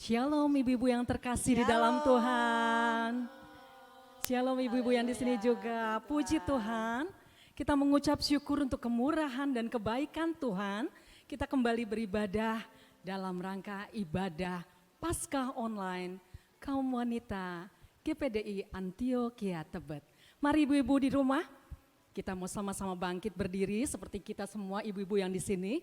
Shalom ibu-ibu yang terkasih di dalam Tuhan. Shalom ibu-ibu yang di sini juga. Puji Tuhan. Kita mengucap syukur untuk kemurahan dan kebaikan Tuhan. Kita kembali beribadah dalam rangka ibadah Paskah online kaum wanita GPDI Antioquia Tebet. Mari ibu-ibu di rumah, kita mau sama-sama bangkit berdiri seperti kita semua ibu-ibu yang di sini.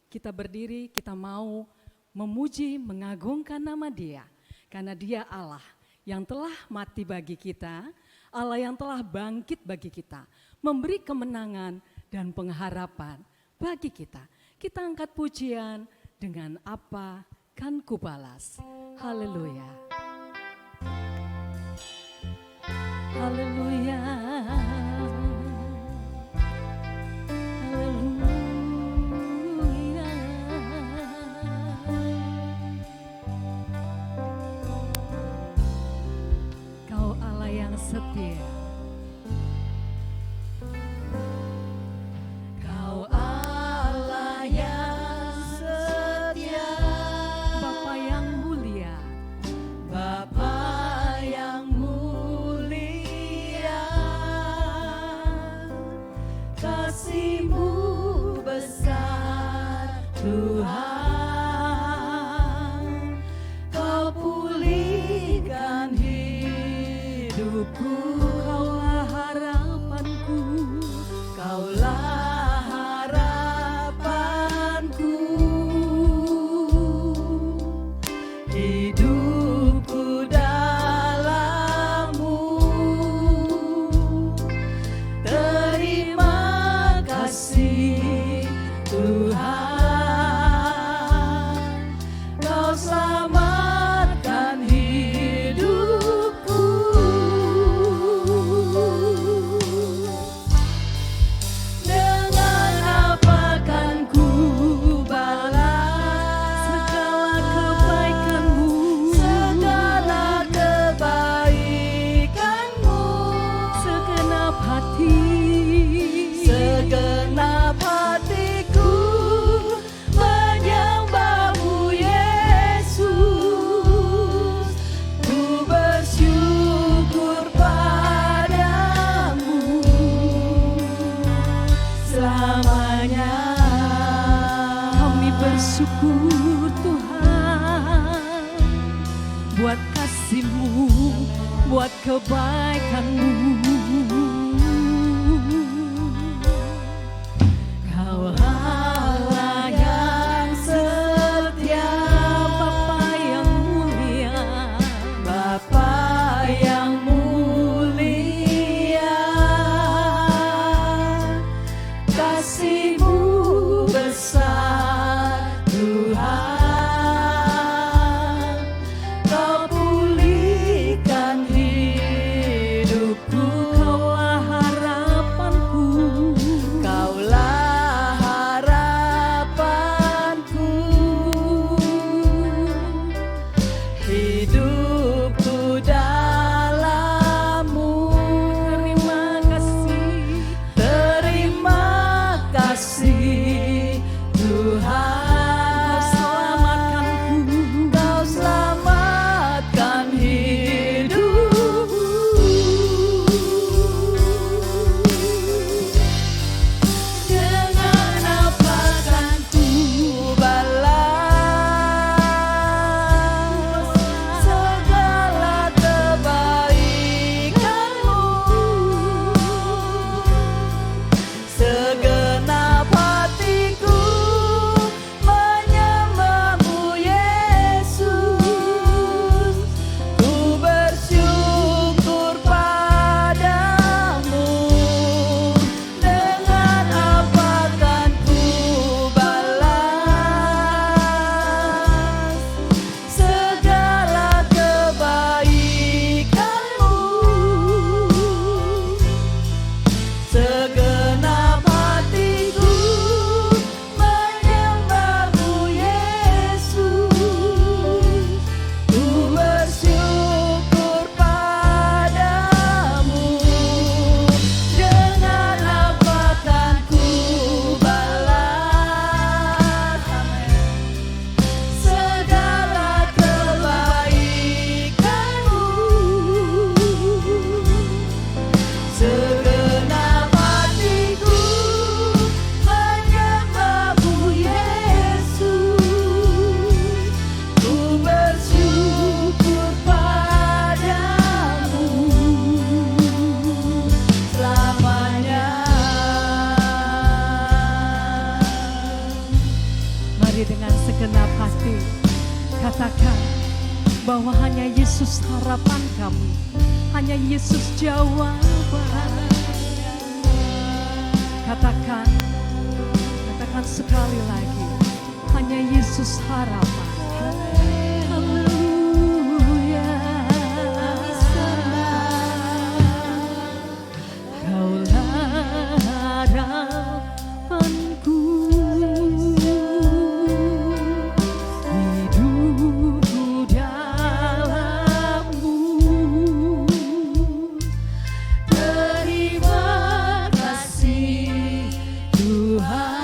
Kita berdiri, kita mau memuji, mengagungkan nama Dia. Karena Dia Allah yang telah mati bagi kita, Allah yang telah bangkit bagi kita, memberi kemenangan dan pengharapan bagi kita. Kita angkat pujian dengan apa kan ku balas. Haleluya. Haleluya. Setia. Kau Allah yang setia, Bapa yang mulia, Bapa yang mulia, kasih-Mu besar Tuhan, Kau pulihkan hidupku, Kaulah harapanku, Kaulah harapanku. Hidupku dalam-Mu, terima kasih Tuhan, Kau selamatkan hidupku. Dengan apa kan ku balas segala kebaikan-Mu, segala kebaikan-Mu, segenap hatiku menyembah-Mu Yesus. Ku bersyukur padamu selamanya. Kami bersyukur Tuhan buat kasih-Mu, buat kebaikan-Mu. Kau Allah yang setia, Bapa yang mulia, Bapa yang mulia, kasih-Mu besar Tuhan, Kau pulihkan hidupku. Katakan bahwa hanya Yesus harapan kami, hanya Yesus jawaban. Katakan sekali lagi, hanya Yesus harapan. Haleluya. Kaulah harapanku, hidupku dalam-Mu. Terima kasih Tuhan.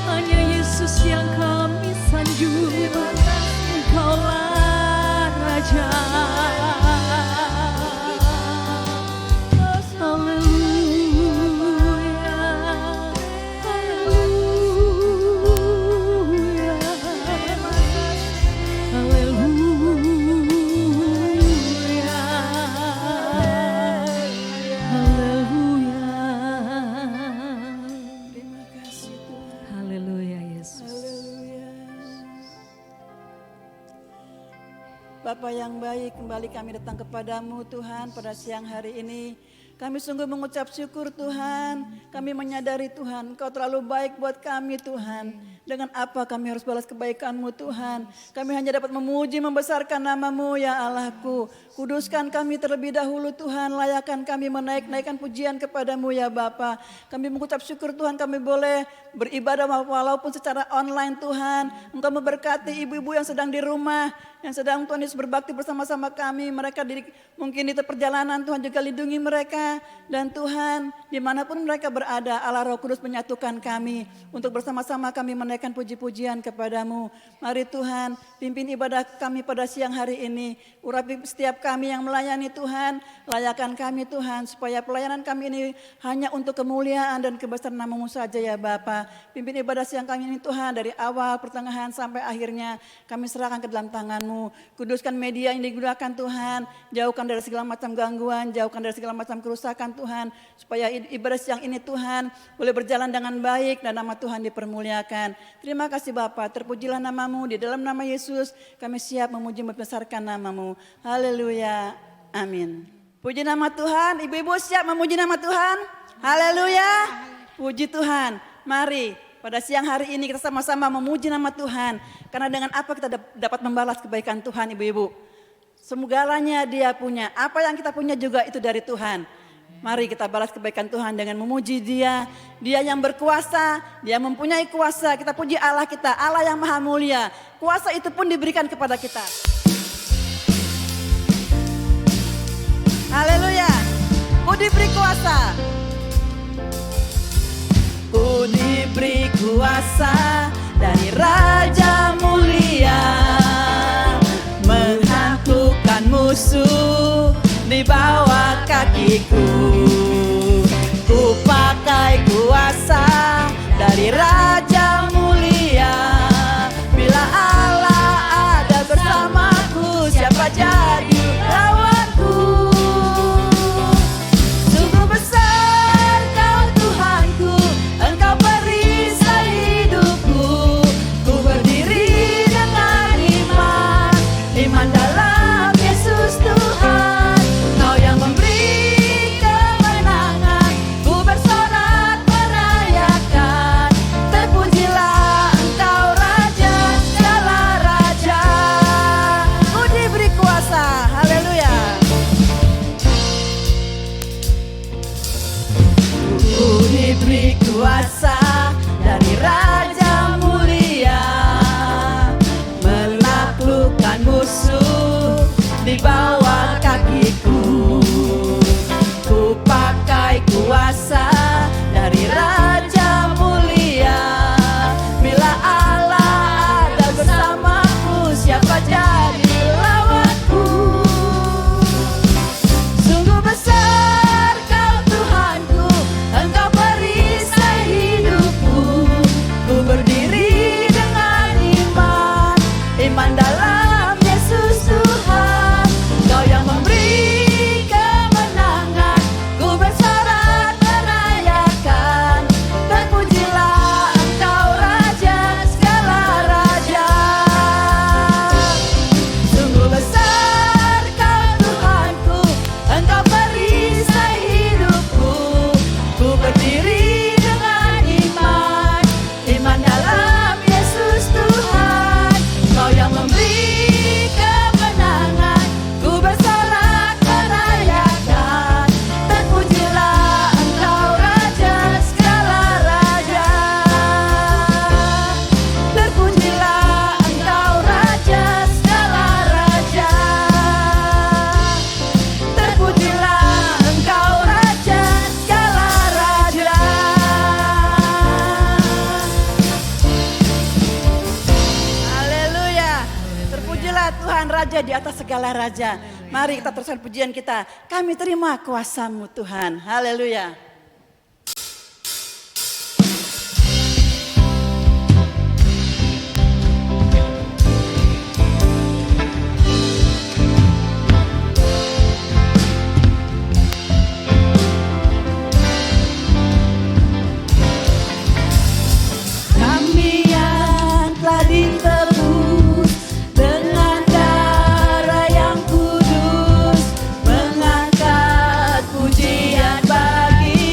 Hanya Yesus yang kami sanjung, Engkaulah Raja. Haleluya, haleluya, haleluya, haleluya. Haleluya Yesus. Bapa yang baik, kembali kami datang kepadamu Tuhan pada siang hari ini. Kami sungguh mengucap syukur Tuhan. Kami menyadari Tuhan, Engkau terlalu baik buat kami Tuhan. Dengan apa kami harus balas kebaikan-Mu Tuhan. Kami hanya dapat memuji, membesarkan nama-Mu ya Allahku. Kuduskan kami terlebih dahulu Tuhan. Layakan kami menaik-naikkan pujian kepadamu ya Bapa. Kami mengucap syukur Tuhan, kami boleh beribadah walaupun secara online Tuhan. Engkau memberkati ibu-ibu yang sedang di rumah, yang sedang Tuhan Yesus berbakti bersama-sama kami. Mereka mungkin di perjalanan Tuhan juga lindungi mereka. Dan Tuhan dimanapun mereka berada, Allah Roh Kudus menyatukan kami untuk bersama-sama kami menaikkan puji-pujian kepadamu. Mari Tuhan pimpin ibadah kami pada siang hari ini. Urapi setiap kami yang melayani Tuhan, layakan kami Tuhan supaya pelayanan kami ini hanya untuk kemuliaan dan kebesaran nama-Mu saja ya Bapa. Pimpin ibadah siang kami ini Tuhan dari awal, pertengahan sampai akhirnya kami serahkan ke dalam tangan-Mu. Kuduskan media yang digunakan Tuhan, jauhkan dari segala macam gangguan, jauhkan dari segala macam kerusakan Tuhan, supaya ibadah siang ini Tuhan boleh berjalan dengan baik dan nama Tuhan dipermuliakan. Terima kasih Bapa, terpujilah nama-Mu, di dalam nama Yesus kami siap memuji membesarkan nama-Mu. Haleluya, amin. Puji nama Tuhan, ibu-ibu siap memuji nama Tuhan? Haleluya, puji Tuhan. Mari pada siang hari ini kita sama-sama memuji nama Tuhan. Karena dengan apa kita dapat membalas kebaikan Tuhan ibu-ibu. Segalanya Dia punya, apa yang kita punya juga itu dari Tuhan. Mari kita balas kebaikan Tuhan dengan memuji Dia. Dia yang berkuasa, Dia mempunyai kuasa. Kita puji Allah kita, Allah yang maha mulia. Kuasa itu pun diberikan kepada kita. Haleluya. Ku diberi kuasa. Ku diberi kuasa dari Raja Mulia, menghancurkan musuh di bawah kakiku. Ku pakai kuasa dari Raja Mulia. Bila Allah ada bersamaku, siapa jadi lawanku? Sungguh besar Kau Tuhanku, Engkau perisai hidupku. Ku berdiri dengan iman, iman dalam Yesus Tuhan. Kau yang memberi kemenangan, ku bersorak merayakan. Terpujilah Engkau Raja segala raja. Ku diberi kuasa, haleluya. Ku diberi kuasa dari Raja Mulia, menaklukkan musuh di bawah kakiku. Ku pakai kuasa dari Raja Mulia. Bila Allah ada bersamaku, siapa jadi lawanku? Sungguh besar Kau Tuhanku, Engkau perisai hidupku. Ku berdiri dengan iman, iman dalam Yesus Tuhan. Kau yang memberi kemenangan, ku bersorak merayakan. Terpujilah Engkau Raja segala raja. Sungguh besar Kau Tuhanku, Engkau perisai hidupku. Ku berdiri dengan iman, iman dalam Yesus Tuhan. Kau yang memberi kemenangan, ku bersorak merayakan. Terpujilah Engkau Raja segala raja. Terpujilah Engkau Raja segala raja. Terpujilah Engkau Raja segala raja. Haleluya. Terpujilah Tuhan Raja di atas segala raja. Mari kita teruskan pujian kita. Kami terima kuasa-Mu Tuhan. Haleluya. Kami yang telah ditebus dengan darah yang kudus, mengangkat pujian bagi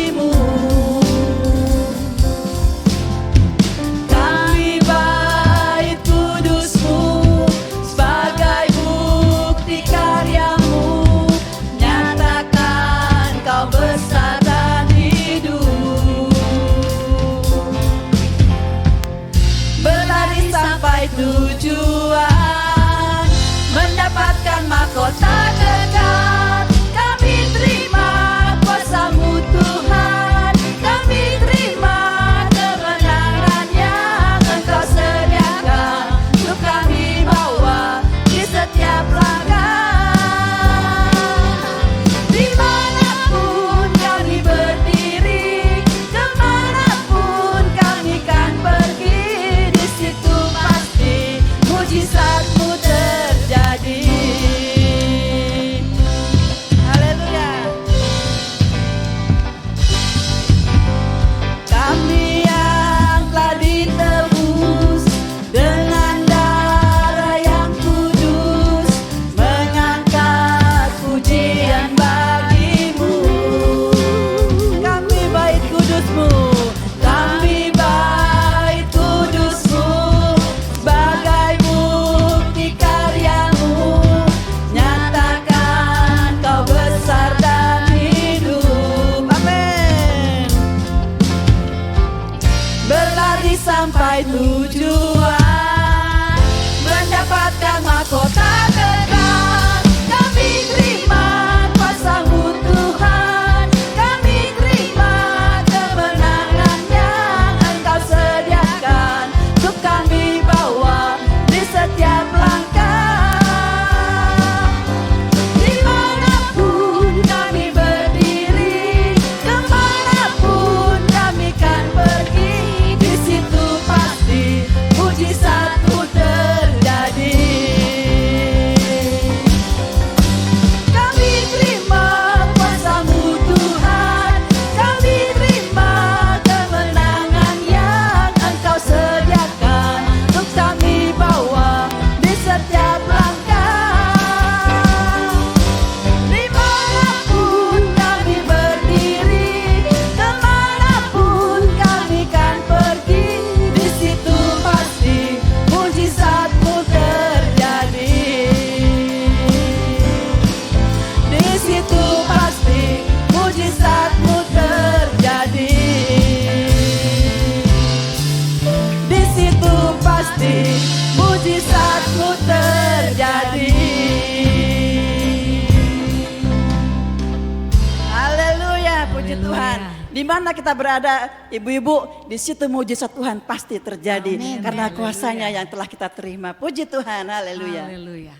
Di mana kita berada, ibu-ibu, di situ mujizat Tuhan pasti terjadi. Amin. Karena Haleluya. kuasanya yang telah kita terima. Puji Tuhan, haleluya. Haleluya.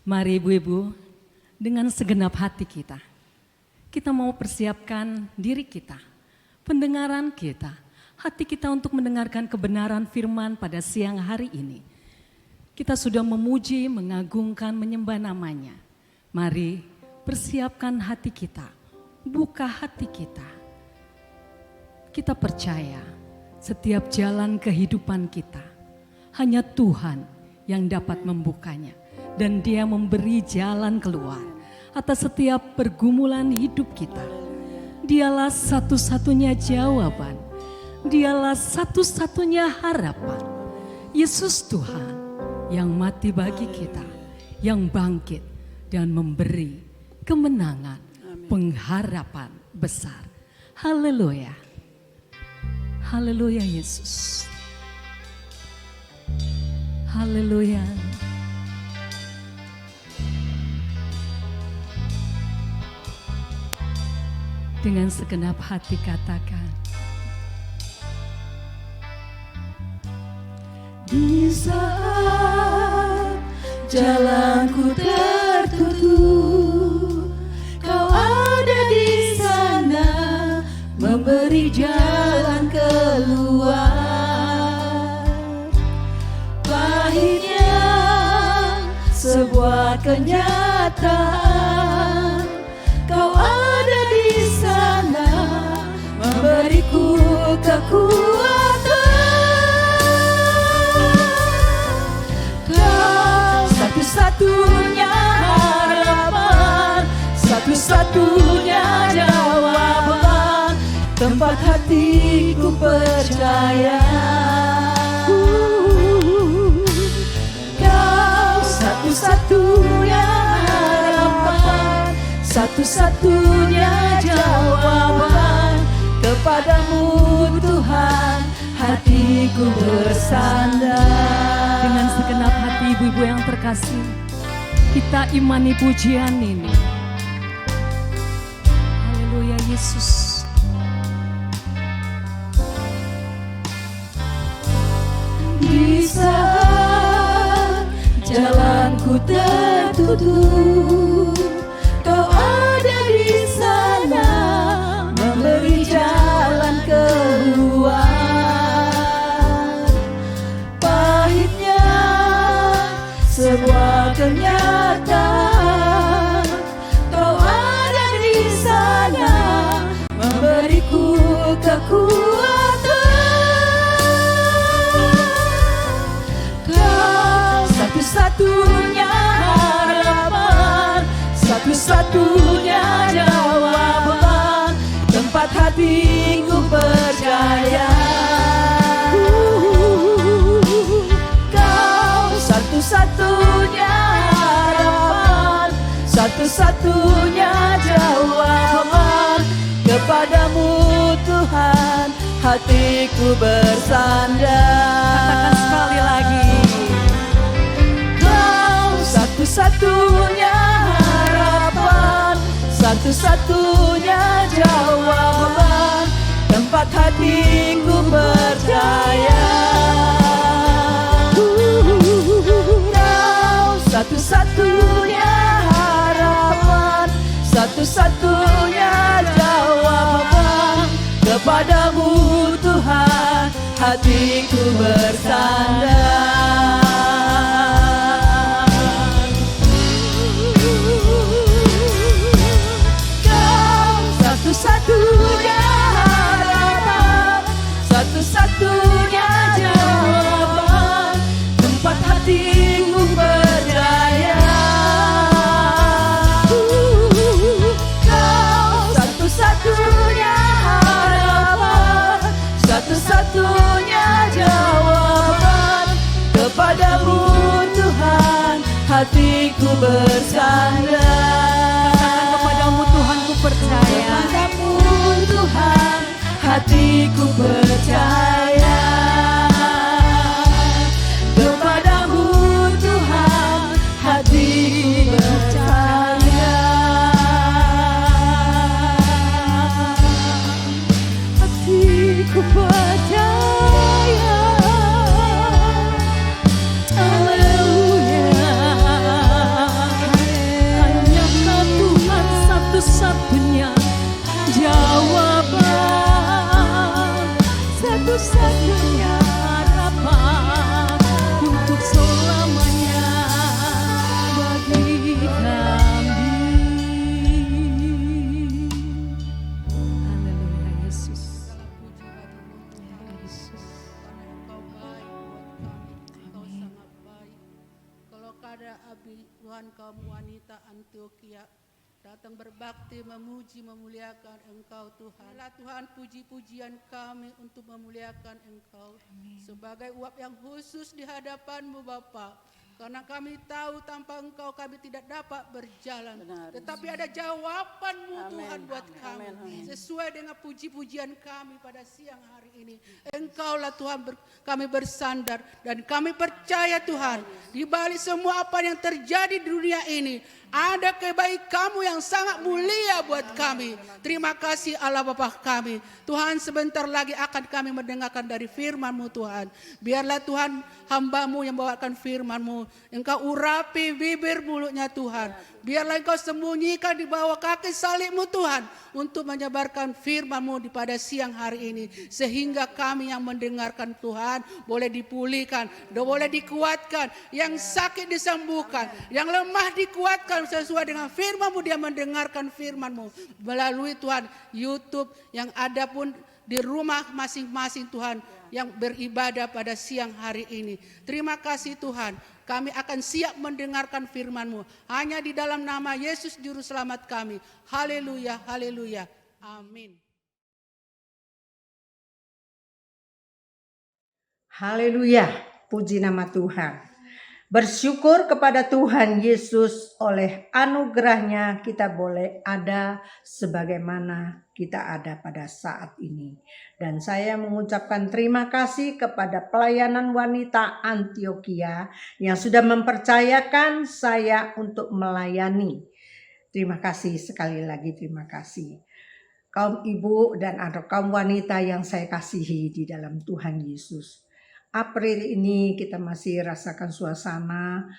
Mari ibu-ibu, dengan segenap hati kita mau persiapkan diri kita, pendengaran kita, hati kita untuk mendengarkan kebenaran firman pada siang hari ini. Kita sudah memuji, mengagungkan, menyembah namanya. Mari persiapkan hati kita, buka hati kita. Kita percaya setiap jalan kehidupan kita, hanya Tuhan yang dapat membukanya. Dan Dia memberi jalan keluar atas setiap pergumulan hidup kita. Dialah satu-satunya jawaban. Dialah satu-satunya harapan. Yesus Tuhan yang mati bagi kita, yang bangkit dan memberi kemenangan, pengharapan besar. Haleluya. Haleluya Yesus. Haleluya. Dengan segenap hati katakan, Di saat jalanku tertutup, Kau ada di sana memberi jalan keluar. Pahitnya sebuah kenyataan, Kau ada di sana memberiku kekuatan. Kau satu-satunya harapan, satu-satunya jawaban, tempat hatiku percaya. Kau satu-satunya harapan, satu-satunya jawaban, kepadamu Tuhan hatiku bersandar. dengan segenap hati ibu-ibu yang terkasih, kita imani pujian ini. Haleluya Yesus. Di saat jalanku tertutup, Kau ada di sana memberi jalan keluar. Pahitnya sebuah kenyataan, Kau ada di sana memberiku kekuatan. Kau satu-satunya harapan, satu-satunya jawaban, tempat hatiku percaya. Kau satu-satunya harapan, satu-satunya jawaban, kepadamu Tuhan hatiku bersandar. Katakan sekali lagi. Kau satu-satunya harapan, satu-satunya jawaban, tempat hatiku percaya. Kau satu-satunya harapan, satu-satunya jawaban, kepadamu Tuhan hatiku bersandar. Kau satu-satunya harapan, satu-satunya jawaban, tempat hatiku percaya. Kau satu-satunya harapan, satu-satunya jawaban, kepadamu Tuhan hatiku bersandar. Kepadamu Tuhan ku percaya. Kepadamu Tuhan hatiku percaya. Kepadamu Tuhan hatiku percaya. Tuhan kaum wanita Antioquia datang berbakti, memuji, memuliakan Engkau Tuhan. Inilah Tuhan puji-pujian kami untuk memuliakan Engkau. Sebagai uap yang khusus di hadapan-Mu Bapa. Karena kami tahu tanpa Engkau kami tidak dapat berjalan. Benar. Tetapi ada jawaban-Mu Amin. Tuhan buat kami. Amin. Sesuai dengan puji-pujian kami pada siang hari ini. Engkaulah Tuhan kami bersandar. Dan kami percaya Tuhan. Di balik semua apa yang terjadi di dunia ini. Ada kebaikan-Mu yang sangat mulia buat kami. Terima kasih Allah Bapa kami. Tuhan sebentar lagi akan kami mendengarkan dari firman-Mu Tuhan. Biarlah Tuhan hamba-Mu yang bawakan firman-Mu. Engkau urapi bibir mulutnya Tuhan. Biarlah Engkau sembunyikan di bawah kaki salib-Mu Tuhan. Untuk menyebarkan firman-Mu pada siang hari ini. Sehingga kami yang mendengarkan Tuhan boleh dipulihkan. Boleh dikuatkan. Yang sakit disembuhkan. Yang lemah dikuatkan sesuai dengan firman-Mu. Dia mendengarkan firman-Mu. Melalui Tuhan YouTube yang ada pun di rumah masing-masing Tuhan. Yang beribadah pada siang hari ini. Terima kasih Tuhan. Kami akan siap mendengarkan firman-Mu. Hanya di dalam nama Yesus Juru Selamat kami. Haleluya, haleluya. Amin. Haleluya, puji nama Tuhan. Bersyukur kepada Tuhan Yesus, oleh anugerahnya kita boleh ada sebagaimana kita ada pada saat ini. Dan saya mengucapkan terima kasih kepada pelayanan wanita Antioquia yang sudah mempercayakan saya untuk melayani. Terima kasih sekali lagi, terima kasih. Kaum ibu dan anak kaum wanita yang saya kasihi di dalam Tuhan Yesus. April ini kita masih rasakan suasana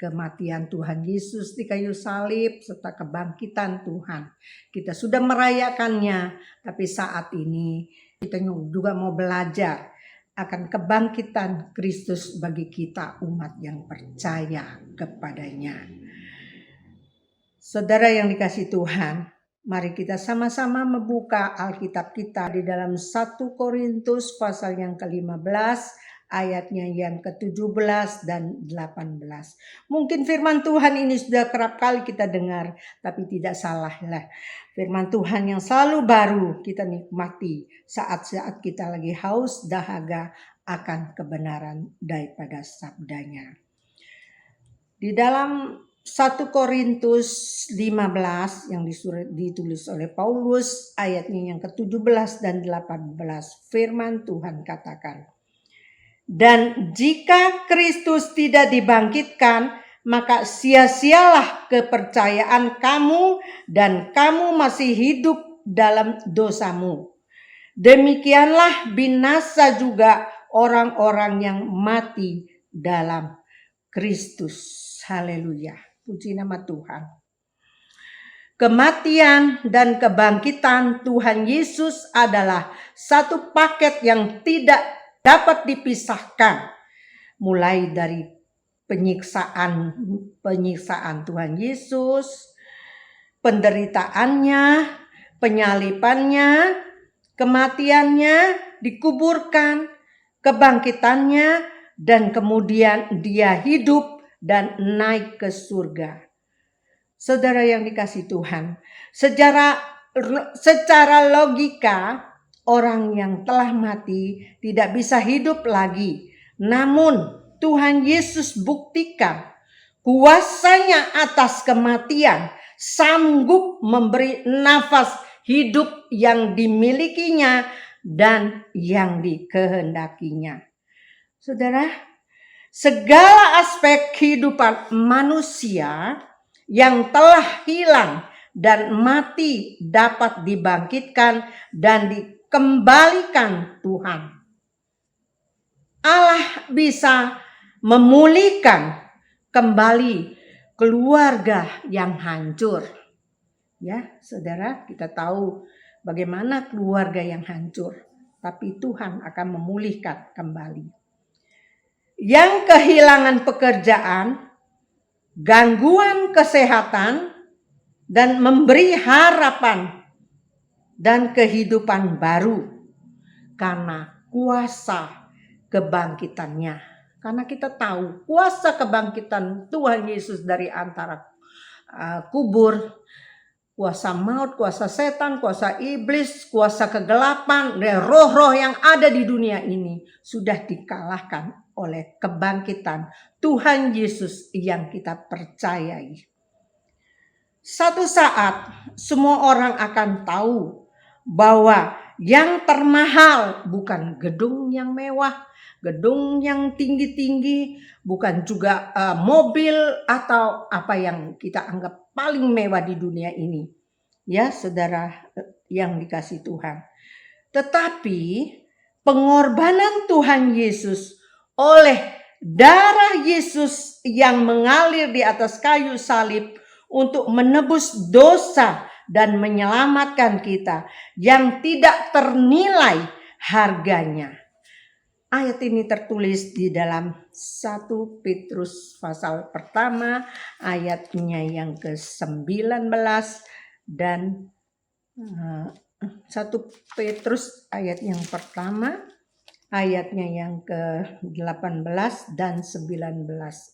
kematian Tuhan Yesus di kayu salib serta kebangkitan Tuhan. Kita sudah merayakannya, tapi saat ini kita juga mau belajar akan kebangkitan Kristus bagi kita umat yang percaya kepadanya. Saudara yang dikasihi Tuhan, mari kita sama-sama membuka Alkitab kita di dalam 1 Korintus pasal yang ke-15 ayatnya yang ke-17 dan 18. Mungkin firman Tuhan ini sudah kerap kali kita dengar, tapi tidak salahlah. Firman Tuhan yang selalu baru kita nikmati saat-saat kita lagi haus dahaga akan kebenaran daripada sabdanya. Di dalam 1 Korintus 15 yang ditulis oleh Paulus ayatnya yang ke-17 dan 18, firman Tuhan katakan, "Dan jika Kristus tidak dibangkitkan, maka sia-sialah kepercayaan kamu dan kamu masih hidup dalam dosamu. Demikianlah binasa juga orang-orang yang mati dalam Kristus." Haleluya. Puji nama Tuhan. Kematian dan kebangkitan Tuhan Yesus adalah satu paket yang tidak dapat dipisahkan. Mulai dari penyiksaan Tuhan Yesus, penderitaannya, penyalibannya, kematiannya, dikuburkan, kebangkitannya, dan kemudian dia hidup dan naik ke surga. Saudara yang dikasihi Tuhan, secara logika orang yang telah mati tidak bisa hidup lagi. Namun Tuhan Yesus buktikan kuasanya atas kematian, sanggup memberi nafas hidup yang dimilikinya dan yang dikehendakinya. Saudara, segala aspek kehidupan manusia yang telah hilang dan mati dapat dibangkitkan dan dikembalikan Tuhan. Allah bisa memulihkan kembali keluarga yang hancur. Ya, saudara, kita tahu bagaimana keluarga yang hancur, tapi Tuhan akan memulihkan kembali. Yang kehilangan pekerjaan, gangguan kesehatan, dan memberi harapan dan kehidupan baru karena kuasa kebangkitannya. Karena kita tahu kuasa kebangkitan Tuhan Yesus dari antara kubur, kuasa maut, kuasa setan, kuasa iblis, kuasa kegelapan, dan roh-roh yang ada di dunia ini sudah dikalahkan oleh kebangkitan Tuhan Yesus yang kita percayai. Satu saat semua orang akan tahu bahwa yang termahal bukan gedung yang mewah, gedung yang tinggi-tinggi, bukan juga mobil atau apa yang kita anggap paling mewah di dunia ini. Ya, saudara yang dikasih Tuhan. Tetapi pengorbanan Tuhan Yesus oleh darah Yesus yang mengalir di atas kayu salib untuk menebus dosa dan menyelamatkan kita yang tidak ternilai harganya. Ayat ini tertulis di dalam 1 Petrus pasal pertama ayatnya yang ke-19 dan 1 Petrus ayat yang pertama ayatnya yang ke-18 dan 19.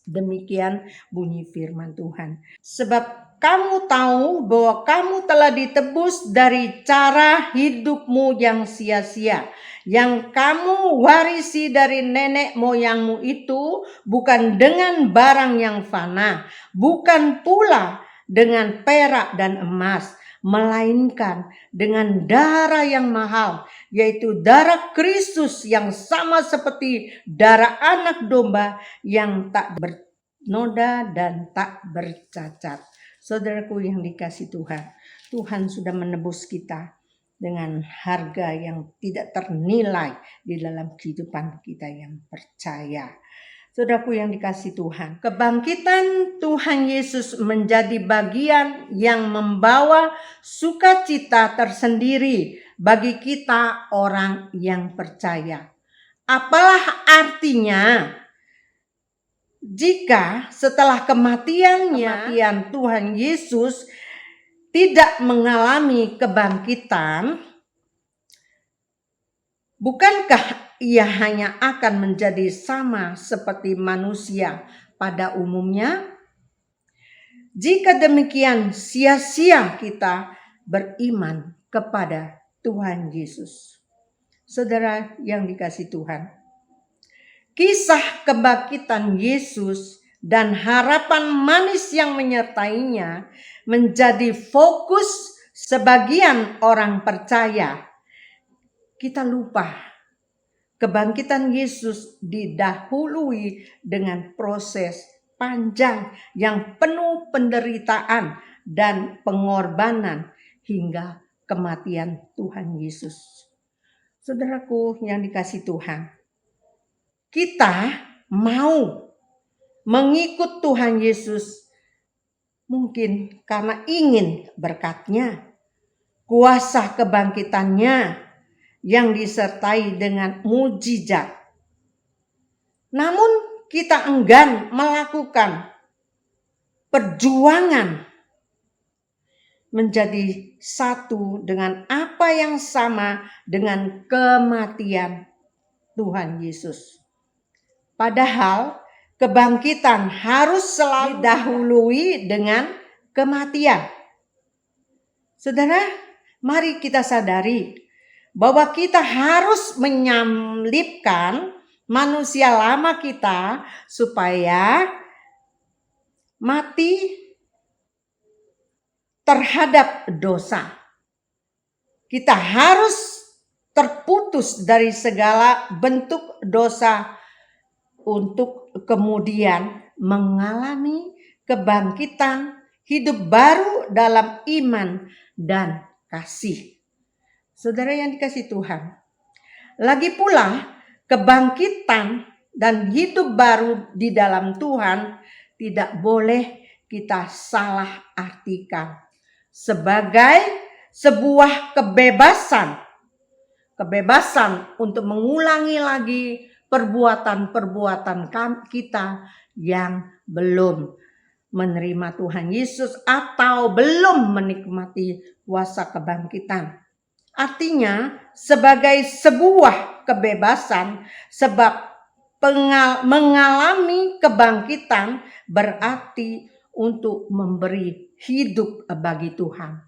Demikian bunyi firman Tuhan. Sebab kamu tahu bahwa kamu telah ditebus dari cara hidupmu yang sia-sia, yang kamu warisi dari nenek moyangmu itu, bukan dengan barang yang fana, bukan pula dengan perak dan emas, melainkan dengan darah yang mahal, yaitu darah Kristus yang sama seperti darah anak domba yang tak bernoda dan tak bercacat. Saudaraku yang dikasih Tuhan, Tuhan sudah menebus kita dengan harga yang tidak ternilai di dalam kehidupan kita yang percaya. Saudaraku yang dikasih Tuhan, kebangkitan Tuhan Yesus menjadi bagian yang membawa sukacita tersendiri bagi kita orang yang percaya. Apalah artinya jika setelah kematian Tuhan Yesus tidak mengalami kebangkitan? Bukankah ia hanya akan menjadi sama seperti manusia pada umumnya? Jika demikian, sia-sia kita beriman kepada Tuhan Yesus. Saudara yang dikasih Tuhan, kisah kebangkitan Yesus dan harapan manis yang menyertainya menjadi fokus sebagian orang percaya. Kita lupa kebangkitan Yesus didahului dengan proses panjang yang penuh penderitaan dan pengorbanan hingga kematian Tuhan Yesus. Saudaraku yang dikasih Tuhan, kita mau mengikut Tuhan Yesus mungkin karena ingin berkat-Nya, kuasa kebangkitannya yang disertai dengan mujizat. Namun kita enggan melakukan perjuangan menjadi satu dengan apa yang sama dengan kematian Tuhan Yesus. Padahal kebangkitan harus selalu didahului dengan kematian. Saudara, mari kita sadari bahwa kita harus menyalibkan manusia lama kita supaya mati terhadap dosa. Kita harus terputus dari segala bentuk dosa untuk kemudian mengalami kebangkitan hidup baru dalam iman dan kasih. Saudara yang dikasih Tuhan, lagi pula kebangkitan dan hidup baru di dalam Tuhan tidak boleh kita salah artikan sebagai sebuah kebebasan untuk mengulangi lagi perbuatan-perbuatan kita yang belum menerima Tuhan Yesus atau belum menikmati kuasa kebangkitan. Artinya sebagai sebuah kebebasan sebab mengalami kebangkitan berarti untuk memberi hidup bagi Tuhan.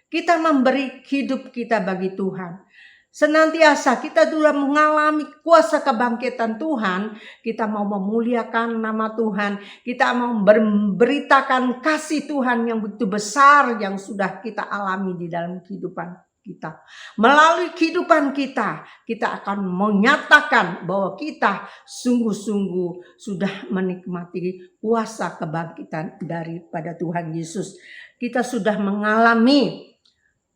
Kita memberi hidup kita bagi Tuhan. Senantiasa kita sudah mengalami kuasa kebangkitan Tuhan, kita mau memuliakan nama Tuhan, kita mau memberitakan kasih Tuhan yang begitu besar yang sudah kita alami di dalam kehidupan kita. Melalui kehidupan kita, kita akan menyatakan bahwa kita sungguh-sungguh sudah menikmati kuasa kebangkitan daripada Tuhan Yesus. Kita sudah mengalami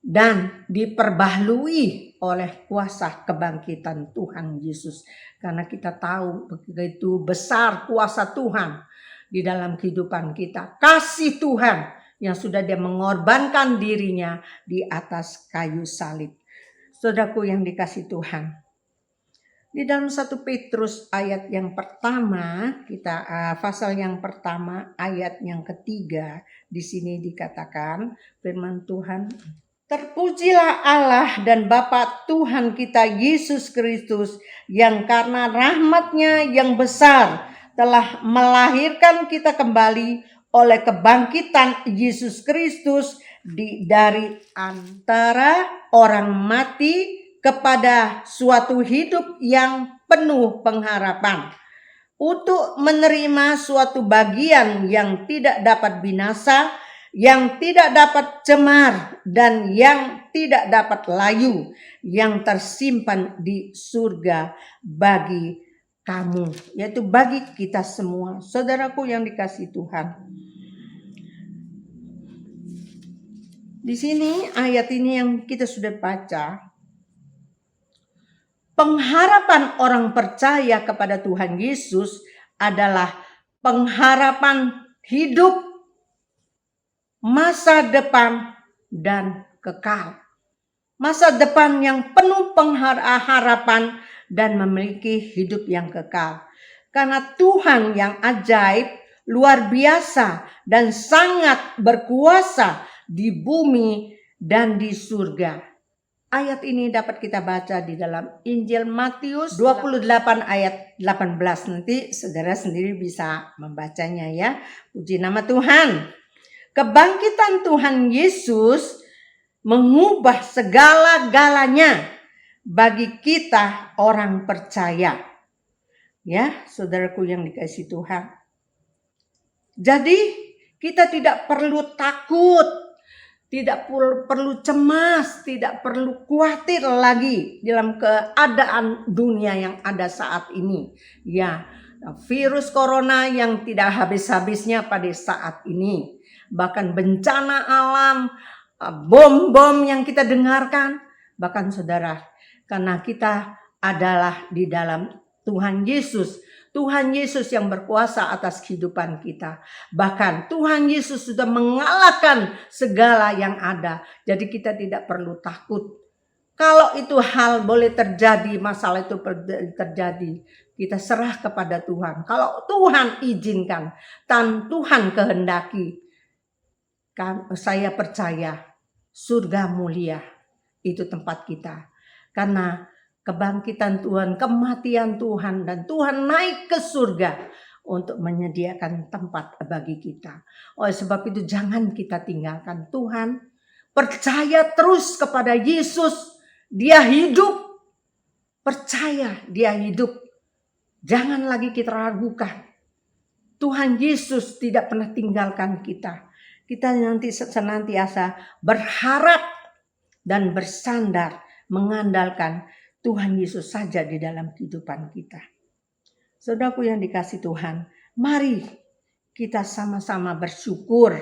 dan diperbaharui oleh kuasa kebangkitan Tuhan Yesus. Karena kita tahu begitu besar kuasa Tuhan di dalam kehidupan kita. Kasih Tuhan yang sudah dia mengorbankan dirinya di atas kayu salib. Saudaraku yang dikasih Tuhan. Di dalam 1 Petrus ayat yang pertama, pasal yang pertama ayat yang ketiga, di sini dikatakan firman Tuhan, terpujilah Allah dan Bapa Tuhan kita Yesus Kristus yang karena rahmat-Nya yang besar telah melahirkan kita kembali oleh kebangkitan Yesus Kristus dari antara orang mati kepada suatu hidup yang penuh pengharapan, untuk menerima suatu bagian yang tidak dapat binasa, yang tidak dapat cemar, dan yang tidak dapat layu, yang tersimpan di surga bagi kamu, yaitu bagi kita semua. Saudaraku yang dikasihi Tuhan. Di sini ayat ini yang kita sudah baca, pengharapan orang percaya kepada Tuhan Yesus adalah pengharapan hidup, masa depan, dan kekal. Masa depan yang penuh pengharapan dan memiliki hidup yang kekal. Karena Tuhan yang ajaib, luar biasa, dan sangat berkuasa di bumi dan di surga. Ayat ini dapat kita baca di dalam Injil Matius 28 ayat 18. Nanti saudara sendiri bisa membacanya ya. Puji nama Tuhan. Kebangkitan Tuhan Yesus mengubah segala-galanya bagi kita orang percaya. Ya, saudaraku yang dikasihi Tuhan. Jadi kita tidak perlu takut, tidak perlu cemas, tidak perlu khawatir lagi dalam keadaan dunia yang ada saat ini. Ya, virus corona yang tidak habis-habisnya pada saat ini. Bahkan bencana alam, bom-bom yang kita dengarkan. Bahkan saudara, karena kita adalah di dalam Tuhan Yesus. Tuhan Yesus yang berkuasa atas kehidupan kita. Bahkan Tuhan Yesus sudah mengalahkan segala yang ada. Jadi kita tidak perlu takut. Kalau itu hal boleh terjadi, masalah itu terjadi, kita serah kepada Tuhan. Kalau Tuhan izinkan dan Tuhan kehendaki, saya percaya surga mulia itu tempat kita. Karena kebangkitan Tuhan, kematian Tuhan, dan Tuhan naik ke surga untuk menyediakan tempat bagi kita. Oleh sebab itu jangan kita tinggalkan Tuhan. Percaya terus kepada Yesus. Dia hidup. Percaya dia hidup. Jangan lagi kita ragukan. Tuhan Yesus tidak pernah tinggalkan kita. Kita nanti senantiasa berharap dan bersandar mengandalkan Tuhan Yesus saja di dalam kehidupan kita. Saudaraku yang dikasihi Tuhan, mari kita sama-sama bersyukur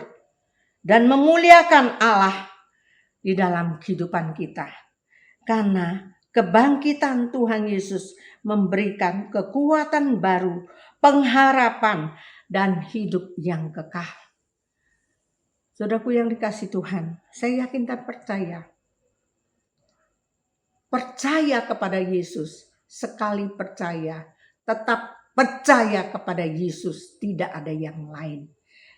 dan memuliakan Allah di dalam kehidupan kita. Karena kebangkitan Tuhan Yesus memberikan kekuatan baru, pengharapan, dan hidup yang kekal. Saudaraku yang dikasihi Tuhan, saya yakin dan percaya. Percaya kepada Yesus, sekali percaya, tetap percaya kepada Yesus, tidak ada yang lain.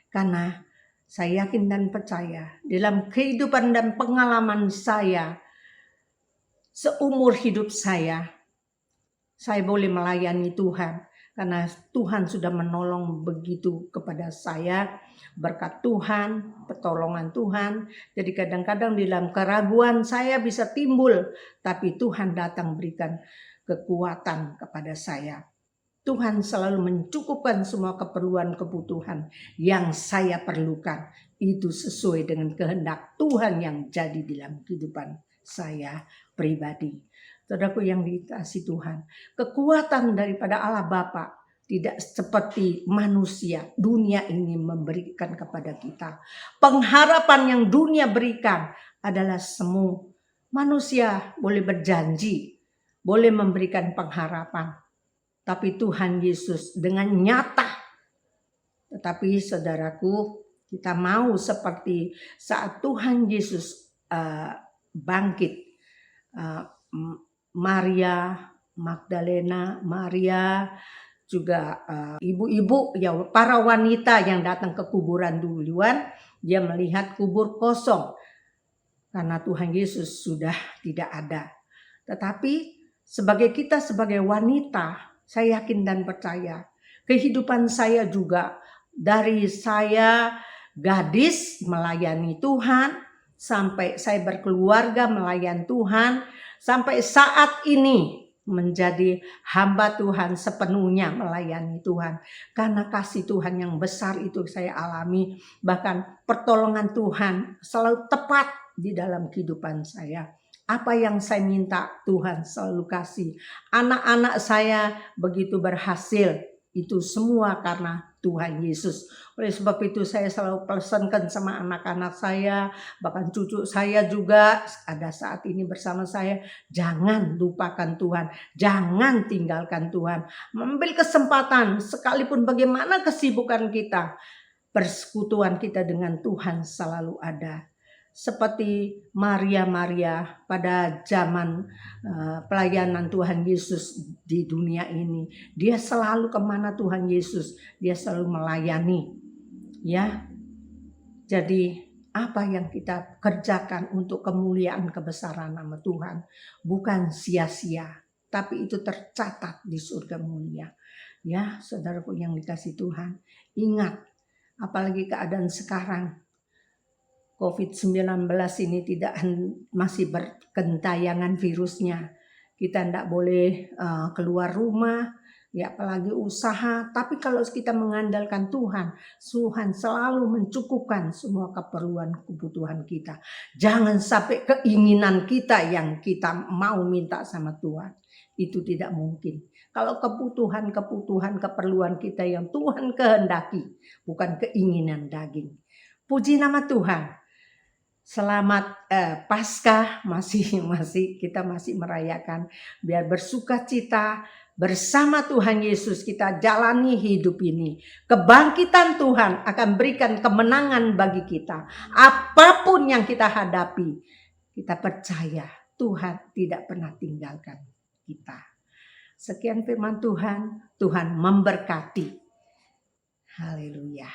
Karena saya yakin dan percaya, dalam kehidupan dan pengalaman saya, seumur hidup saya boleh melayani Tuhan. karena Tuhan sudah menolong begitu kepada saya, berkat Tuhan, pertolongan Tuhan. Jadi kadang-kadang di dalam keraguan saya bisa timbul, tapi Tuhan datang berikan kekuatan kepada saya. Tuhan selalu mencukupkan semua keperluan yang saya perlukan. Itu sesuai dengan kehendak Tuhan yang jadi di dalam kehidupan saya pribadi. Saudaraku yang dikasihi Tuhan, kekuatan daripada Allah Bapa tidak seperti manusia dunia ini memberikan kepada kita. Pengharapan yang dunia berikan adalah semu. Manusia boleh berjanji, boleh memberikan pengharapan. Tapi Tuhan Yesus dengan nyata. Tetapi saudaraku, kita mau seperti saat Tuhan Yesus bangkit. Maria Magdalena, Maria, juga ibu-ibu, ya para wanita yang datang ke kuburan duluan, dia melihat kubur kosong karena Tuhan Yesus sudah tidak ada. Tetapi sebagai wanita, saya yakin dan percaya, kehidupan saya juga dari saya gadis melayani Tuhan, sampai saya berkeluarga melayani Tuhan, sampai saat ini menjadi hamba Tuhan sepenuhnya melayani Tuhan. Karena kasih Tuhan yang besar itu saya alami. Bahkan pertolongan Tuhan selalu tepat di dalam kehidupan saya. Apa yang saya minta Tuhan selalu kasih. Anak-anak saya begitu berhasil. Itu semua karena Tuhan Yesus. Oleh sebab itu saya selalu pesankan sama anak-anak saya, bahkan cucu saya juga ada saat ini bersama saya. Jangan lupakan Tuhan, jangan tinggalkan Tuhan. Ambil kesempatan sekalipun bagaimana kesibukan kita, persekutuan kita dengan Tuhan selalu ada. Seperti Maria pada zaman pelayanan Tuhan Yesus di dunia ini, dia selalu kemana Tuhan Yesus, dia selalu melayani, ya. Jadi apa yang kita kerjakan untuk kemuliaan kebesaran nama Tuhan bukan sia-sia, tapi itu tercatat di surga mulia. Ya, saudaraku yang dikasihi Tuhan, ingat, apalagi keadaan sekarang. COVID-19 ini masih bergentayangan virusnya. Kita tidak boleh keluar rumah, ya apalagi usaha. Tapi kalau kita mengandalkan Tuhan, Tuhan selalu mencukupkan semua kebutuhan kita. Jangan sampai keinginan kita yang kita mau minta sama Tuhan, itu tidak mungkin. Kalau kebutuhan keperluan kita yang Tuhan kehendaki, bukan keinginan daging. Puji nama Tuhan. Selamat Paskah, kita masih merayakan. Biar bersukacita bersama Tuhan Yesus kita jalani hidup ini. Kebangkitan Tuhan akan berikan kemenangan bagi kita. Apapun yang kita hadapi, kita percaya Tuhan tidak pernah tinggalkan kita. Sekian firman Tuhan, Tuhan memberkati. Haleluya.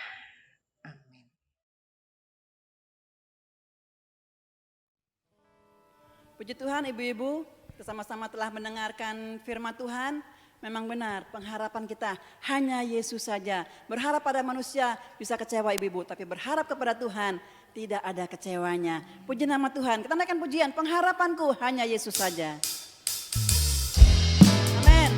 Puji Tuhan ibu-ibu, kita sama-sama telah mendengarkan firman Tuhan. Memang benar pengharapan kita hanya Yesus saja. Berharap pada manusia bisa kecewa ibu-ibu, tapi berharap kepada Tuhan tidak ada kecewanya. Puji nama Tuhan, kita naikkan pujian, pengharapanku hanya Yesus saja. Amin.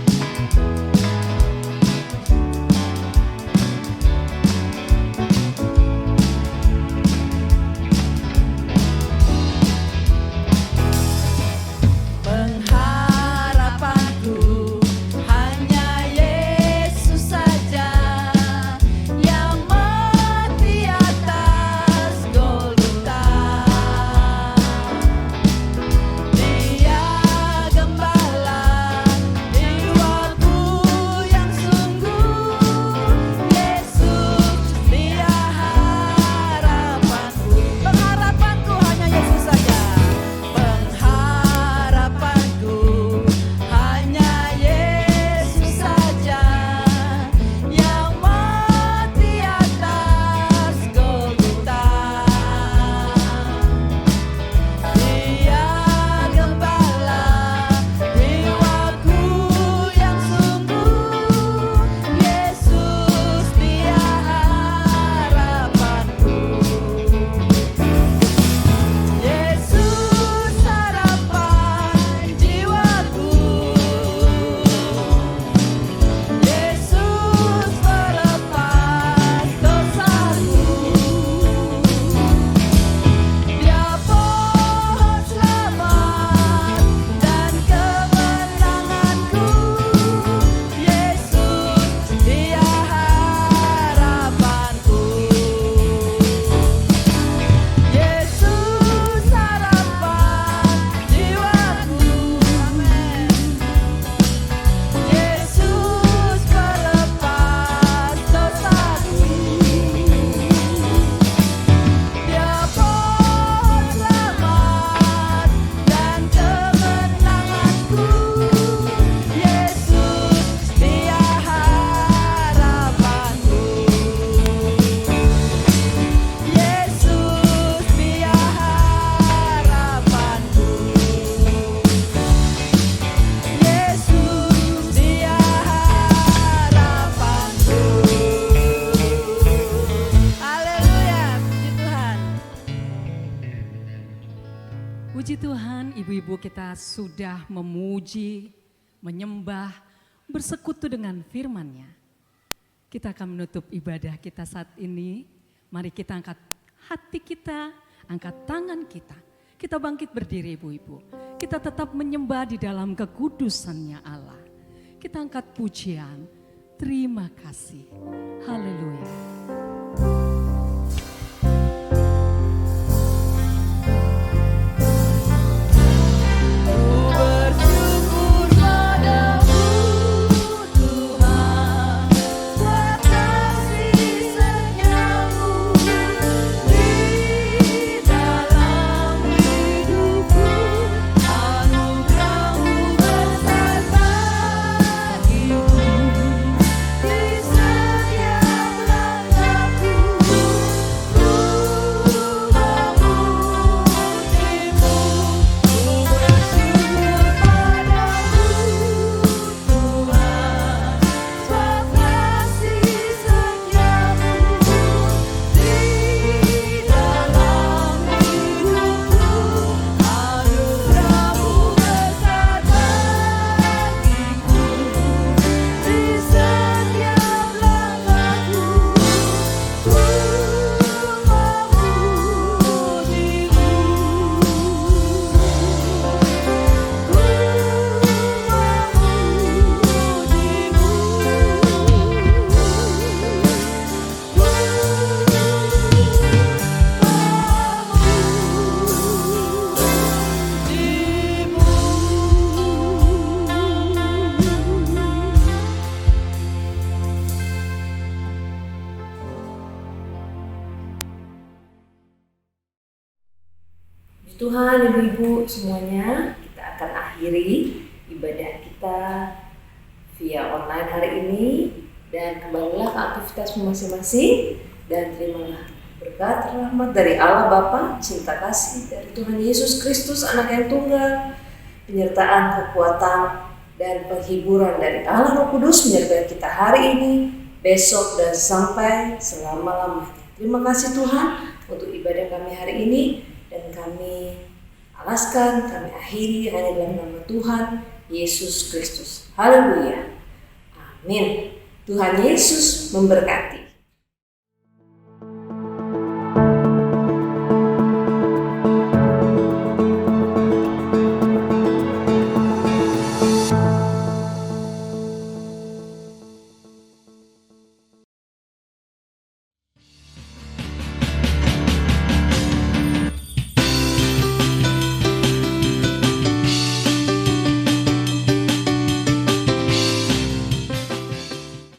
Dia Puji Tuhan, ibu-ibu kita sudah memuji, menyembah, bersekutu dengan firman-Nya. Kita akan menutup ibadah kita saat ini. Mari kita angkat hati kita, angkat tangan kita. Kita bangkit berdiri ibu-ibu. Kita tetap menyembah di dalam kekudusan-Nya Allah. Kita angkat pujian, terima kasih. Haleluya. Tuhan, ibu-ibu semuanya, kita akan akhiri ibadah kita via online hari ini dan kembalilah ke aktivitas masing-masing dan terimalah berkat rahmat dari Allah Bapa, cinta kasih dari Tuhan Yesus Kristus Anak yang tunggal, penyertaan kekuatan dan penghiburan dari Allah Roh Kudus menyertai kita hari ini, besok dan sampai selama-lamanya. Terima kasih Tuhan untuk ibadah kami hari ini. Dan kami alaskan, kami akhiri hanya dalam nama Tuhan Yesus Kristus. Haleluya. Amin. Tuhan Yesus memberkati.